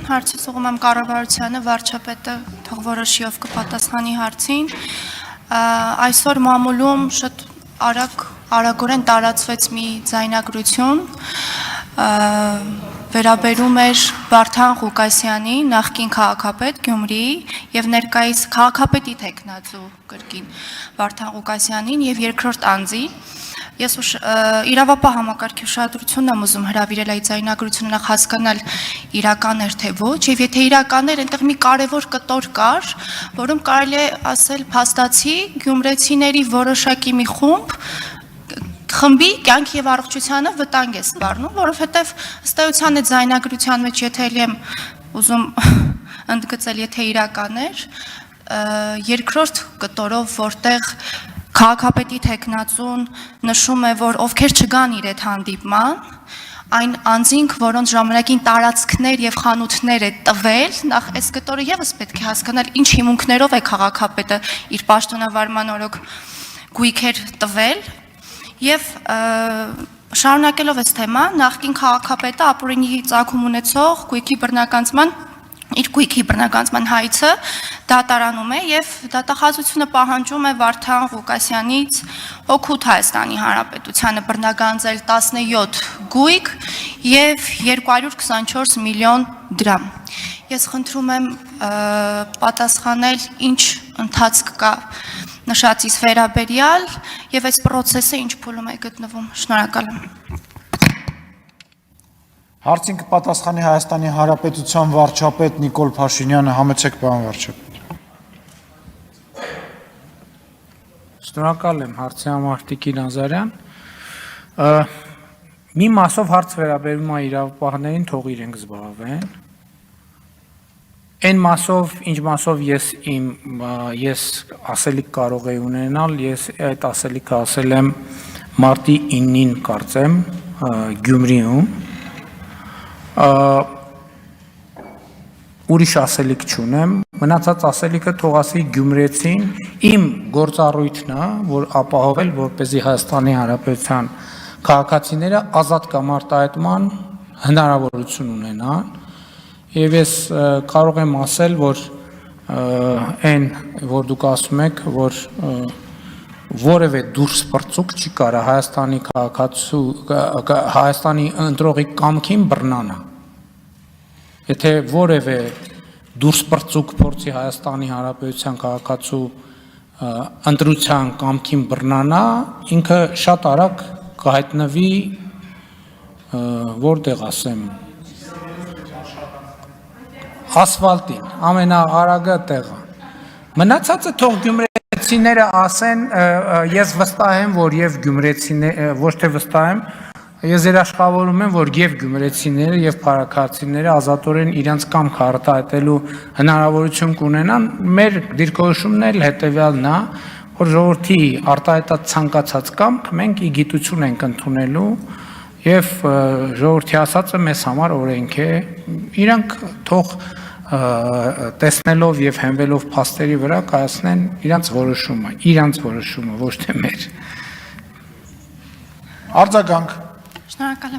հարցից ուղղում եմ կառավարությանը, վարչապետը թող որոշի ով կպատասխանի հարցին։ Այսօր մամուլում շատ արագորեն տարածվեց մի ձայնագրություն, վերաբերում էր Վարդան Ղուկասյանի, նախկին քաղաքապետ Գյումրիի եւ ներկայիս քաղաքապետի տեխնացու կրկին Վարդան Ղուկասյանին եւ երկրորդ անձի։ Ես իրավապահ համակարգի ուշադրությունն եմ ուզում հրավիրել այդ ձայնագրությունը նախ հասկանալ իրական էր թե ոչ, եւ եթե իրական էր, այնտեղ մի կարևոր կտոր կար, որում կարելի է ասել փաստացի գյումրեցիների որոշակի մի խմբի կյանքի եւ առողջությանը վտանգ է սպառնում, որովհետեւ ըստ էության այդ ձայնագրության մեջ եթե ելի եմ ուզում ընդգծել, եթե իրական էր, երկրորդ կտորով, որտեղ քաղաքապետի տեխնացուն նշում է, որ ովքեր չգան իր այդ հանդիպման, այն անձինք, որոնց ժամանակին տարածքներ եւ խանութներ է տվել, նախ այս կտորը եւս պետք է հասկանալ ինչ հիմունքներով է քաղաքապետը իր պաշտոնավարման օրոք գույքեր տվել եւ շարունակելով այս թեման, նախկին քաղաքապետը ապօրինի ծագում ունեցող իր գույքի բռնականացման հայցը դատարանում է եւ դատախազությունը պահանջում է Վարդան Ղուկասյանից օգուտ Հայաստանի Հանրապետությանը բռնականացել 17 գույք եւ 224 միլիոն դրամ։ Ես խնդրում եմ պատասխանել ինչ ընթացք կա նշածից վերաբերյալ եւ այս process-ը ինչ փուլում է գտնվում։ Շնորհակալ եմ։ Հարցին կպատասխանի Հայաստանի Հանրապետության վարչապետ Նիկոլ Փաշինյանը, համեցեք պարոն վարչապետ։ Շնորհակալ եմ հարցի համար Տիկին Ազարյան։ Մի մասով հարց վերաբերում է իրավապահներին, թող իրենք զբաղվեն։ Այն մասով, ինչ մասով ես ասելիք կարող եմ ունենալ, ես այդ ասելիքը ասել եմ մարտի 9-ին կարծեմ Գյումրիում, ուրիշ ասելիք չունեմ, մնացած ասելիքը թող ասի գյումրեցին, իմ գործառույթն է, որ ապահովել, որպեսզի Հայաստանի Հանրապետության քաղաքացիները ազատ կամ արտահայտման հնարավորություն ունենան, եւ ես կարող եմ ասել, որ այն, որ դուք ասում եք, որ որևէ դուրս պրծուկ չի կարա Հայաստանի ընտրողի կամքին բռնանա։ Եթե որևէ դուրս պրծուկ փորձի Հայաստանի Հանրապետության քաղաքացու ընտրության կամքին բռնանա, ինքը շատ արագ կհայտնվի, որտեղ ասեմ, ասֆալտին, ամենաարագը տեղը։ Մնացածը թող գյումրեցիները ասեն, ես վստահ եմ, որ եւ գյումրեցիները, ոչ թե վստահ եմ, ես երաշխավորում եմ, որ եւ գյումրեցիները եւ փարաքարցիները ազատորեն իրենց կամքը արտահայտելու հնարավորություն կունենան, մեր դիրքորոշումն էլ հետեւյալն է, որ ժողովրդի արտահայտած ցանկացած կամք մենք ի գիտություն ենք ընդունելու եւ ժողովրդի ասածը մեզ համար օրենք է, իրանք թող տեսնելով եւ հենվելով փաստերի վրա կայացնեն իրանց որոշումը, ոչ թե մեր։ Արձագանք։ Շնորհակալ եմ։